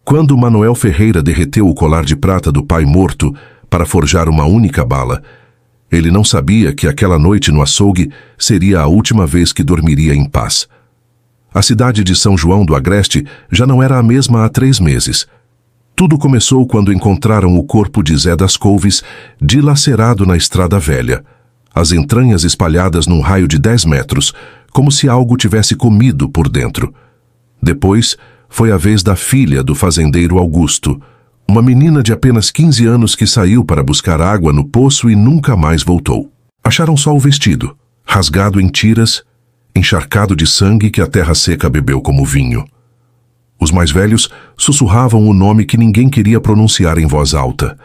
Quando Manuel Ferreira derreteu o colar de prata do pai morto para forjar uma única bala, ele não sabia que aquela noite no açougue seria a última vez que dormiria em paz. A cidade de São João do Agreste já não era a mesma há 3 meses. Tudo começou quando encontraram o corpo de Zé das Couves dilacerado na estrada velha, as entranhas espalhadas num raio de 10 metros, como se algo tivesse comido por dentro. Depois, foi a vez da filha do fazendeiro Augusto, uma menina de apenas 15 anos que saiu para buscar água no poço e nunca mais voltou. Acharam só o vestido, rasgado em tiras, encharcado de sangue que a terra seca bebeu como vinho. Os mais velhos sussurravam o nome que ninguém queria pronunciar em voz alta: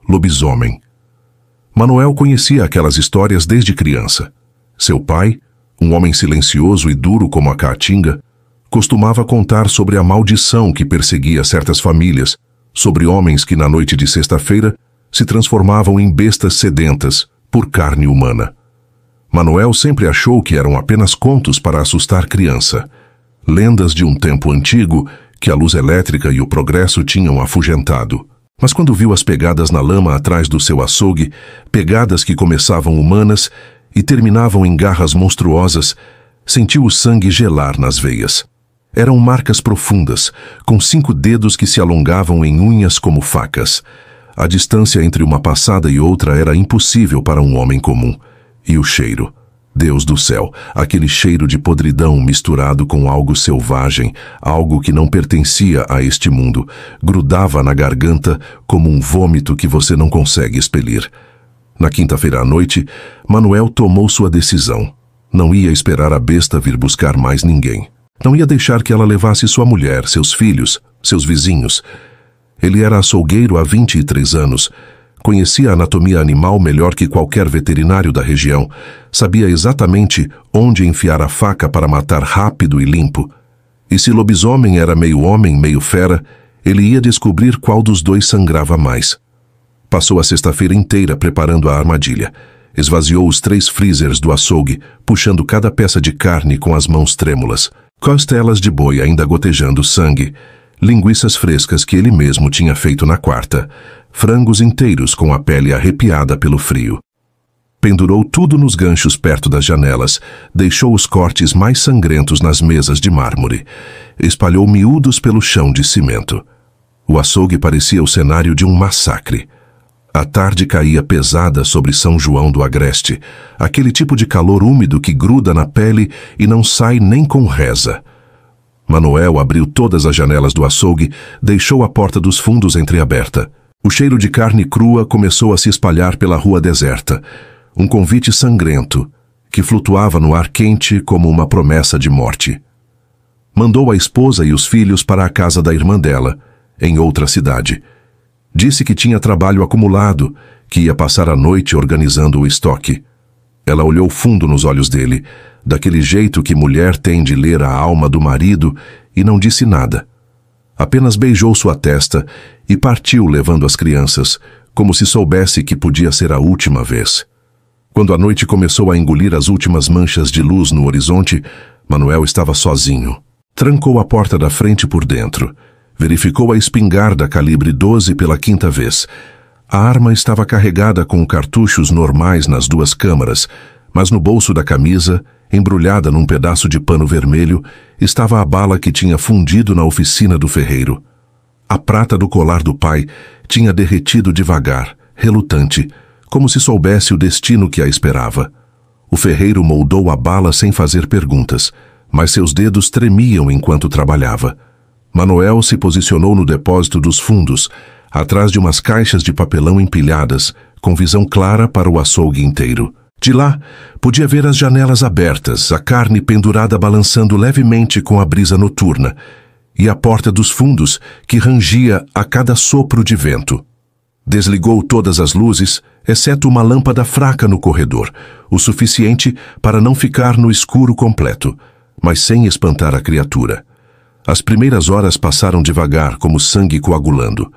lobisomem. Manuel conhecia aquelas histórias desde criança. Seu pai, um homem silencioso e duro como a caatinga, costumava contar sobre a maldição que perseguia certas famílias, sobre homens que na noite de sexta-feira se transformavam em bestas sedentas por carne humana. Manuel sempre achou que eram apenas contos para assustar criança, lendas de um tempo antigo que a luz elétrica e o progresso tinham afugentado. Mas quando viu as pegadas na lama atrás do seu açougue, pegadas que começavam humanas e terminavam em garras monstruosas, sentiu o sangue gelar nas veias. Eram marcas profundas, com 5 dedos que se alongavam em unhas como facas. A distância entre uma passada e outra era impossível para um homem comum. E o cheiro. Deus do céu, aquele cheiro de podridão misturado com algo selvagem, algo que não pertencia a este mundo, grudava na garganta como um vômito que você não consegue expelir. Na quinta-feira à noite, Manuel tomou sua decisão. Não ia esperar a besta vir buscar mais ninguém. Não ia deixar que ela levasse sua mulher, seus filhos, seus vizinhos. Ele era açougueiro há 23 anos. Conhecia a anatomia animal melhor que qualquer veterinário da região. Sabia exatamente onde enfiar a faca para matar rápido e limpo. E se lobisomem era meio homem, meio fera, ele ia descobrir qual dos dois sangrava mais. Passou a sexta-feira inteira preparando a armadilha. Esvaziou os 3 freezers do açougue, puxando cada peça de carne com as mãos trêmulas. Costelas de boi ainda gotejando sangue. Linguiças frescas que ele mesmo tinha feito na quarta. Frangos inteiros com a pele arrepiada pelo frio. Pendurou tudo nos ganchos perto das janelas, deixou os cortes mais sangrentos nas mesas de mármore. Espalhou miúdos pelo chão de cimento. O açougue parecia o cenário de um massacre. A tarde caía pesada sobre São João do Agreste, aquele tipo de calor úmido que gruda na pele e não sai nem com reza. Manuel abriu todas as janelas do açougue, deixou a porta dos fundos entreaberta. O cheiro de carne crua começou a se espalhar pela rua deserta, um convite sangrento, que flutuava no ar quente como uma promessa de morte. Mandou a esposa e os filhos para a casa da irmã dela, em outra cidade. Disse que tinha trabalho acumulado, que ia passar a noite organizando o estoque. Ela olhou fundo nos olhos dele, daquele jeito que mulher tem de ler a alma do marido, e não disse nada. Apenas beijou sua testa e partiu levando as crianças, como se soubesse que podia ser a última vez. Quando a noite começou a engolir as últimas manchas de luz no horizonte, Manuel estava sozinho. Trancou a porta da frente por dentro. Verificou a espingarda calibre 12 pela 5ª vez. A arma estava carregada com cartuchos normais nas 2 câmaras, mas no bolso da camisa, embrulhada num pedaço de pano vermelho, estava a bala que tinha fundido na oficina do ferreiro. A prata do colar do pai tinha derretido devagar, relutante, como se soubesse o destino que a esperava. O ferreiro moldou a bala sem fazer perguntas, mas seus dedos tremiam enquanto trabalhava. Manuel se posicionou no depósito dos fundos, atrás de umas caixas de papelão empilhadas, com visão clara para o açougue inteiro. De lá, podia ver as janelas abertas, a carne pendurada balançando levemente com a brisa noturna, e a porta dos fundos, que rangia a cada sopro de vento. Desligou todas as luzes, exceto uma lâmpada fraca no corredor, o suficiente para não ficar no escuro completo, mas sem espantar a criatura. As primeiras horas passaram devagar, como sangue coagulando.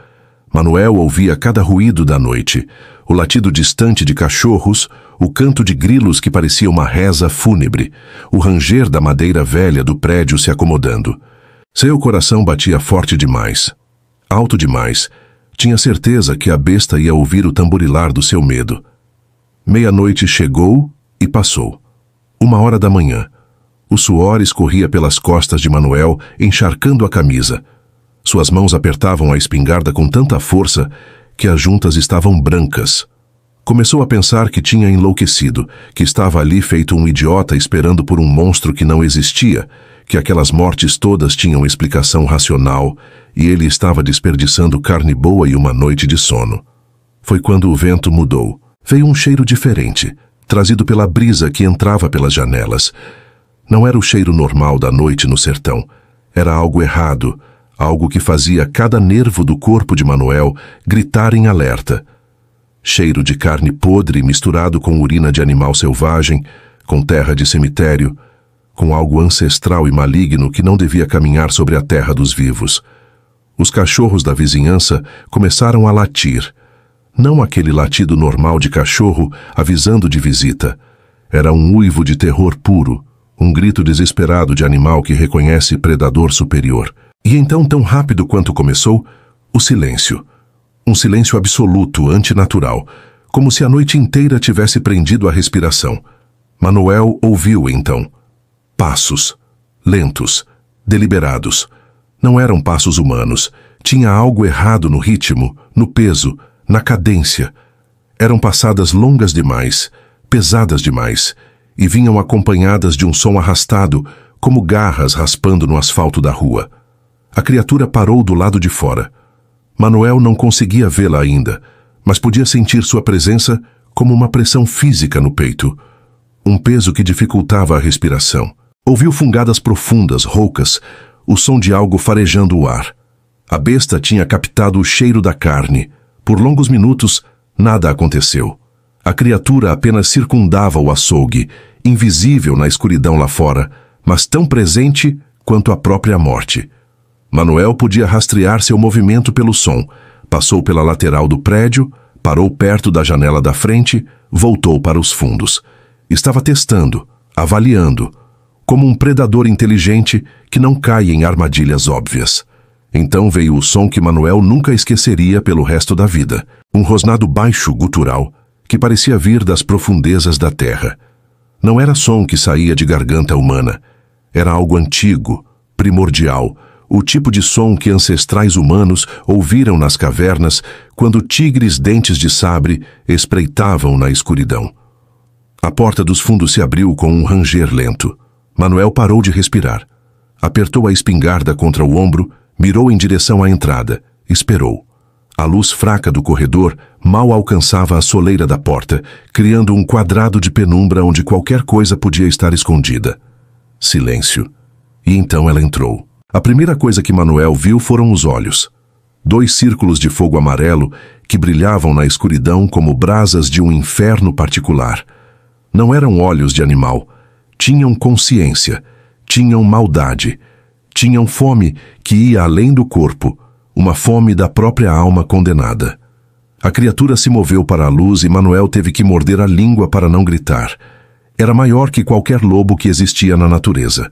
Manuel ouvia cada ruído da noite, o latido distante de cachorros, o canto de grilos que parecia uma reza fúnebre, o ranger da madeira velha do prédio se acomodando. Seu coração batia forte demais. alto demais. Tinha certeza que a besta ia ouvir o tamborilar do seu medo. Meia-noite chegou e passou. 1h da manhã. O suor escorria pelas costas de Manuel, encharcando a camisa. Suas mãos apertavam a espingarda com tanta força que as juntas estavam brancas. Começou a pensar que tinha enlouquecido, que estava ali feito um idiota esperando por um monstro que não existia, que aquelas mortes todas tinham explicação racional e ele estava desperdiçando carne boa e uma noite de sono. Foi quando o vento mudou. Veio um cheiro diferente, trazido pela brisa que entrava pelas janelas. Não era o cheiro normal da noite no sertão. Era algo errado, algo que fazia cada nervo do corpo de Manuel gritar em alerta. Cheiro de carne podre misturado com urina de animal selvagem, com terra de cemitério, com algo ancestral e maligno que não devia caminhar sobre a terra dos vivos. Os cachorros da vizinhança começaram a latir. Não aquele latido normal de cachorro avisando de visita. Era um uivo de terror puro, um grito desesperado de animal que reconhece predador superior. E então, tão rápido quanto começou, o silêncio. Um silêncio absoluto, antinatural, como se a noite inteira tivesse prendido a respiração. Manuel ouviu então. Passos. Lentos. Deliberados. Não eram passos humanos. Tinha algo errado no ritmo, no peso, na cadência. Eram passadas longas demais, pesadas demais, e vinham acompanhadas de um som arrastado, como garras raspando no asfalto da rua. A criatura parou do lado de fora. Manuel não conseguia vê-la ainda, mas podia sentir sua presença como uma pressão física no peito. Um peso que dificultava a respiração. Ouviu fungadas profundas, roucas, o som de algo farejando o ar. A besta tinha captado o cheiro da carne. Por longos minutos, nada aconteceu. A criatura apenas circundava o açougue, invisível na escuridão lá fora, mas tão presente quanto a própria morte. Manuel podia rastrear seu movimento pelo som. Passou pela lateral do prédio, parou perto da janela da frente, voltou para os fundos. Estava testando, avaliando, como um predador inteligente que não cai em armadilhas óbvias. Então veio o som que Manuel nunca esqueceria pelo resto da vida. Um rosnado baixo, gutural, que parecia vir das profundezas da terra. Não era som que saía de garganta humana. Era algo antigo, primordial, o tipo de som que ancestrais humanos ouviram nas cavernas quando tigres dentes de sabre espreitavam na escuridão. A porta dos fundos se abriu com um ranger lento. Manuel parou de respirar. Apertou a espingarda contra o ombro, mirou em direção à entrada. Esperou. A luz fraca do corredor mal alcançava a soleira da porta, criando um quadrado de penumbra onde qualquer coisa podia estar escondida. Silêncio. E então ela entrou. A primeira coisa que Manuel viu foram os olhos. 2 círculos de fogo amarelo que brilhavam na escuridão como brasas de um inferno particular. Não eram olhos de animal. Tinham consciência. Tinham maldade. Tinham fome que ia além do corpo, uma fome da própria alma condenada. A criatura se moveu para a luz e Manuel teve que morder a língua para não gritar. Era maior que qualquer lobo que existia na natureza.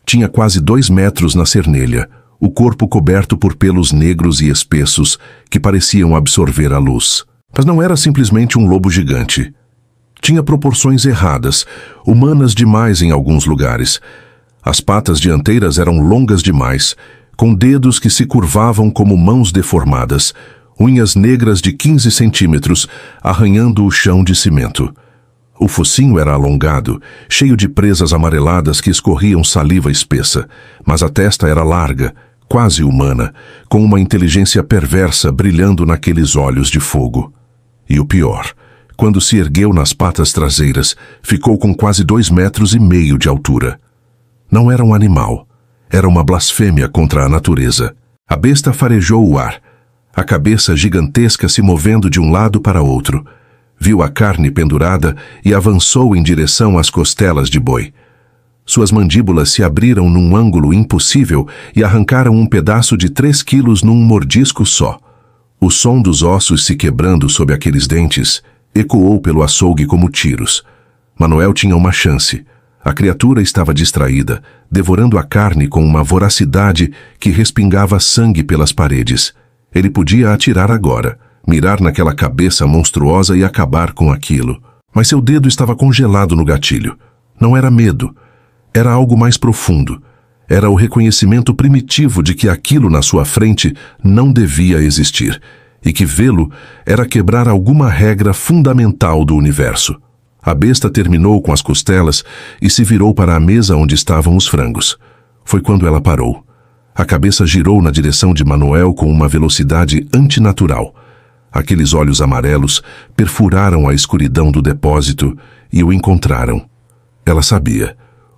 Tinha quase 2 metros na cernelha, o corpo coberto por pelos negros e espessos que pareciam absorver a luz. Mas não era simplesmente um lobo gigante. Tinha proporções erradas, humanas demais em alguns lugares. As patas dianteiras eram longas demais, com dedos que se curvavam como mãos deformadas, unhas negras de 15 centímetros arranhando o chão de cimento. O focinho era alongado, cheio de presas amareladas que escorriam saliva espessa, mas a testa era larga, quase humana, com uma inteligência perversa brilhando naqueles olhos de fogo. E o pior, quando se ergueu nas patas traseiras, ficou com quase 2,5 metros de altura. Não era um animal, era uma blasfêmia contra a natureza. A besta farejou o ar, a cabeça gigantesca se movendo de um lado para outro. Viu a carne pendurada e avançou em direção às costelas de boi. Suas mandíbulas se abriram num ângulo impossível e arrancaram um pedaço de 3 quilos num mordisco só. O som dos ossos se quebrando sob aqueles dentes ecoou pelo açougue como tiros. Manuel tinha uma chance. A criatura estava distraída, devorando a carne com uma voracidade que respingava sangue pelas paredes. Ele podia atirar agora, mirar naquela cabeça monstruosa e acabar com aquilo. Mas seu dedo estava congelado no gatilho. Não era medo. Era algo mais profundo. Era o reconhecimento primitivo de que aquilo na sua frente não devia existir, e que vê-lo era quebrar alguma regra fundamental do universo. A besta terminou com as costelas e se virou para a mesa onde estavam os frangos. Foi quando ela parou. A cabeça girou na direção de Manuel com uma velocidade antinatural. Aqueles olhos amarelos perfuraram a escuridão do depósito e o encontraram. Ela sabia.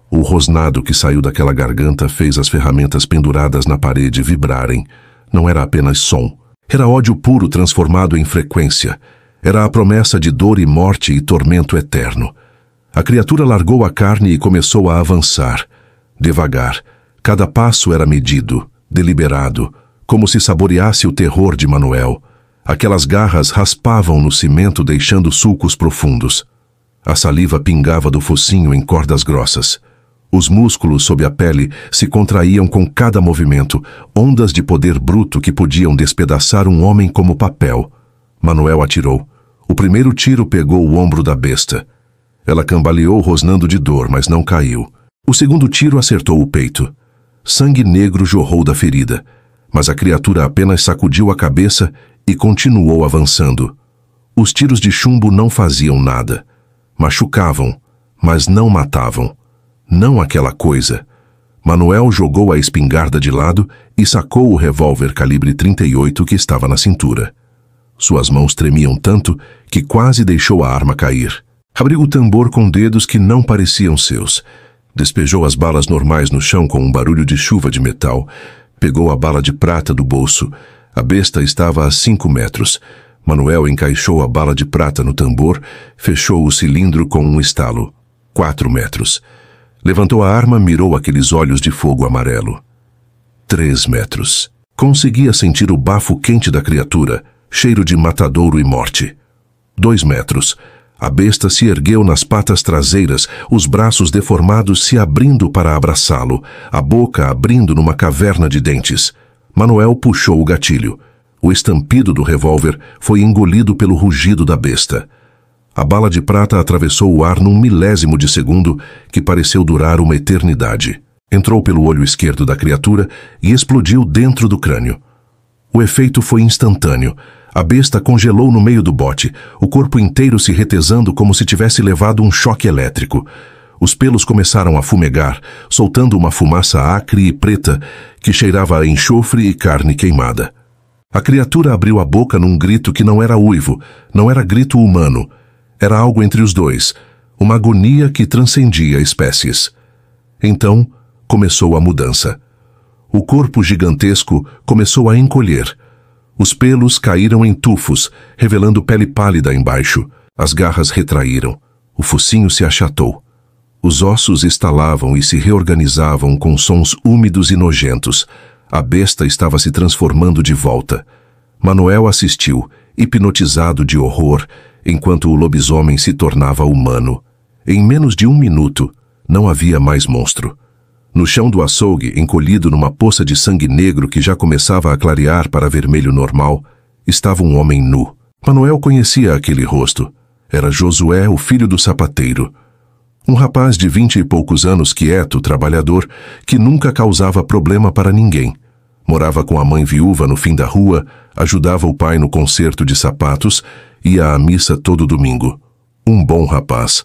O rosnado que saiu daquela garganta fez as ferramentas penduradas na parede vibrarem. Não era apenas som. Era ódio puro transformado em frequência. Era a promessa de dor e morte e tormento eterno. A criatura largou a carne e começou a avançar. Devagar. Cada passo era medido, deliberado, como se saboreasse o terror de Manuel. Aquelas garras raspavam no cimento, deixando sulcos profundos. A saliva pingava do focinho em cordas grossas. Os músculos sob a pele se contraíam com cada movimento, ondas de poder bruto que podiam despedaçar um homem como papel. Manuel atirou. O primeiro tiro pegou o ombro da besta. Ela cambaleou rosnando de dor, mas não caiu. O segundo tiro acertou o peito. Sangue negro jorrou da ferida, mas a criatura apenas sacudiu a cabeça e continuou avançando. Os tiros de chumbo não faziam nada. Machucavam, mas não matavam. Não aquela coisa. Manuel jogou a espingarda de lado e sacou o revólver calibre 38 que estava na cintura. Suas mãos tremiam tanto que quase deixou a arma cair. Abriu o tambor com dedos que não pareciam seus. Despejou as balas normais no chão com um barulho de chuva de metal. Pegou a bala de prata do bolso. A besta estava a 5 metros. Manuel encaixou a bala de prata no tambor, fechou o cilindro com um estalo. 4 metros. Levantou a arma, mirou aqueles olhos de fogo amarelo. 3 metros. Conseguia sentir o bafo quente da criatura, cheiro de matadouro e morte. 2 metros. A besta se ergueu nas patas traseiras, os braços deformados se abrindo para abraçá-lo, a boca abrindo numa caverna de dentes. Manuel puxou o gatilho. O estampido do revólver foi engolido pelo rugido da besta. A bala de prata atravessou o ar num milésimo de segundo que pareceu durar uma eternidade. Entrou pelo olho esquerdo da criatura e explodiu dentro do crânio. O efeito foi instantâneo. A besta congelou no meio do bote, o corpo inteiro se retesando como se tivesse levado um choque elétrico. Os pelos começaram a fumegar, soltando uma fumaça acre e preta que cheirava a enxofre e carne queimada. A criatura abriu a boca num grito que não era uivo, não era grito humano. Era algo entre os dois, uma agonia que transcendia espécies. Então, começou a mudança. O corpo gigantesco começou a encolher. Os pelos caíram em tufos, revelando pele pálida embaixo. As garras retraíram. O focinho se achatou. Os ossos estalavam e se reorganizavam com sons úmidos e nojentos. A besta estava se transformando de volta. Manuel assistiu, hipnotizado de horror, enquanto o lobisomem se tornava humano. Em menos de 1 minuto, não havia mais monstro. No chão do açougue, encolhido numa poça de sangue negro que já começava a clarear para vermelho normal, estava um homem nu. Manuel conhecia aquele rosto. Era Josué, o filho do sapateiro. Um rapaz de 20 e poucos anos, quieto, trabalhador, que nunca causava problema para ninguém. Morava com a mãe viúva no fim da rua, ajudava o pai no conserto de sapatos, ia à missa todo domingo. Um bom rapaz.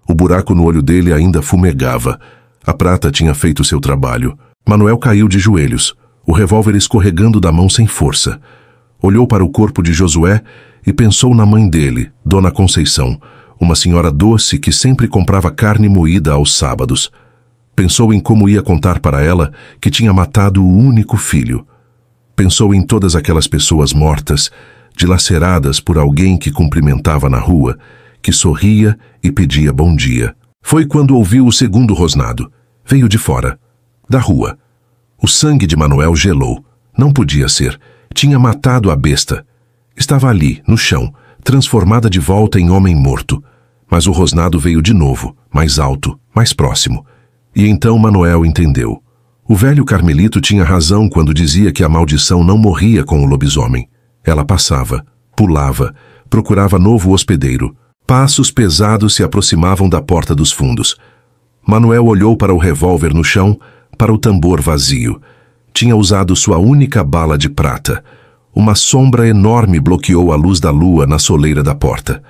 O buraco no olho dele ainda fumegava. A prata tinha feito seu trabalho. Manuel caiu de joelhos, o revólver escorregando da mão sem força. Olhou para o corpo de Josué e pensou na mãe dele, Dona Conceição, uma senhora doce que sempre comprava carne moída aos sábados. Pensou em como ia contar para ela que tinha matado o único filho. Pensou em todas aquelas pessoas mortas, dilaceradas por alguém que cumprimentava na rua, que sorria e pedia bom dia. Foi quando ouviu o segundo rosnado. Veio de fora, da rua. O sangue de Manuel gelou. Não podia ser. Tinha matado a besta. Estava ali, no chão, transformada de volta em homem morto. Mas o rosnado veio de novo, mais alto, mais próximo. E então Manuel entendeu. O velho Carmelito tinha razão quando dizia que a maldição não morria com o lobisomem. Ela passava, pulava, procurava novo hospedeiro. Passos pesados se aproximavam da porta dos fundos. Manuel olhou para o revólver no chão, para o tambor vazio. Tinha usado sua única bala de prata. Uma sombra enorme bloqueou a luz da lua na soleira da porta.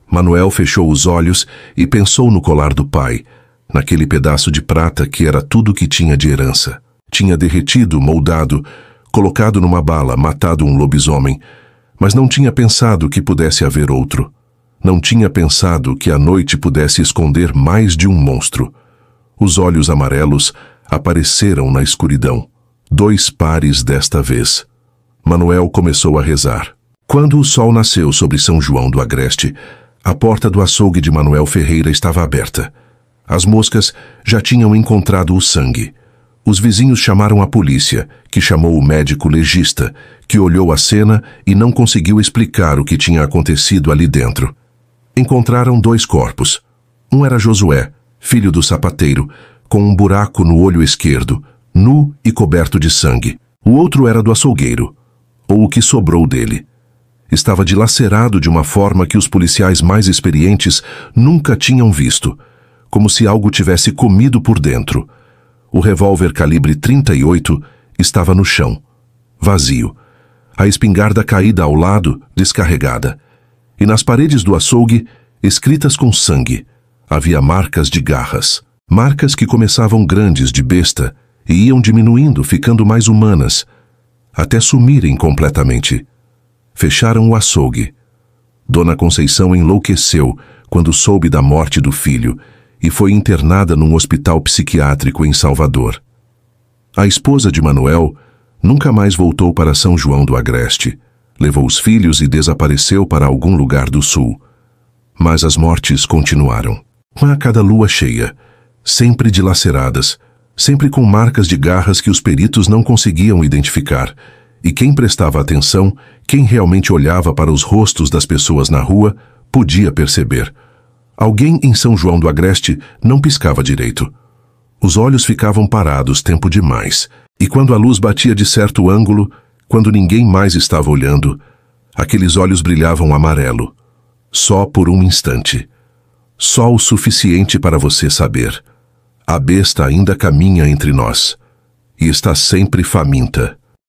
Manuel fechou os olhos e pensou no colar do pai, naquele pedaço de prata que era tudo o que tinha de herança. Tinha derretido, moldado, colocado numa bala, matado um lobisomem, mas não tinha pensado que pudesse haver outro. Não tinha pensado que a noite pudesse esconder mais de um monstro. Os olhos amarelos apareceram na escuridão. 2 pares desta vez. Manuel começou a rezar. Quando o sol nasceu sobre São João do Agreste, a porta do açougue de Manuel Ferreira estava aberta. As moscas já tinham encontrado o sangue. Os vizinhos chamaram a polícia, que chamou o médico legista, que olhou a cena e não conseguiu explicar o que tinha acontecido ali dentro. Encontraram 2 corpos. Um era Josué, filho do sapateiro, com um buraco no olho esquerdo, nu e coberto de sangue. O outro era do açougueiro, ou o que sobrou dele. Estava dilacerado de uma forma que os policiais mais experientes nunca tinham visto, como se algo tivesse comido por dentro. O revólver calibre 38 estava no chão, vazio. A espingarda caída ao lado, descarregada. E nas paredes do açougue, escritas com sangue, havia marcas de garras. Marcas que começavam grandes de besta e iam diminuindo, ficando mais humanas, até sumirem completamente. Fecharam o açougue. Dona Conceição enlouqueceu quando soube da morte do filho e foi internada num hospital psiquiátrico em Salvador. A esposa de Manuel nunca mais voltou para São João do Agreste. Levou os filhos e desapareceu para algum lugar do sul. Mas as mortes continuaram. A cada lua cheia, sempre dilaceradas, sempre com marcas de garras que os peritos não conseguiam identificar. E quem prestava atenção, quem realmente olhava para os rostos das pessoas na rua, podia perceber. Alguém em São João do Agreste não piscava direito. Os olhos ficavam parados tempo demais, e quando a luz batia de certo ângulo, quando ninguém mais estava olhando, aqueles olhos brilhavam amarelo. Só por um instante. Só o suficiente para você saber. A besta ainda caminha entre nós, e está sempre faminta.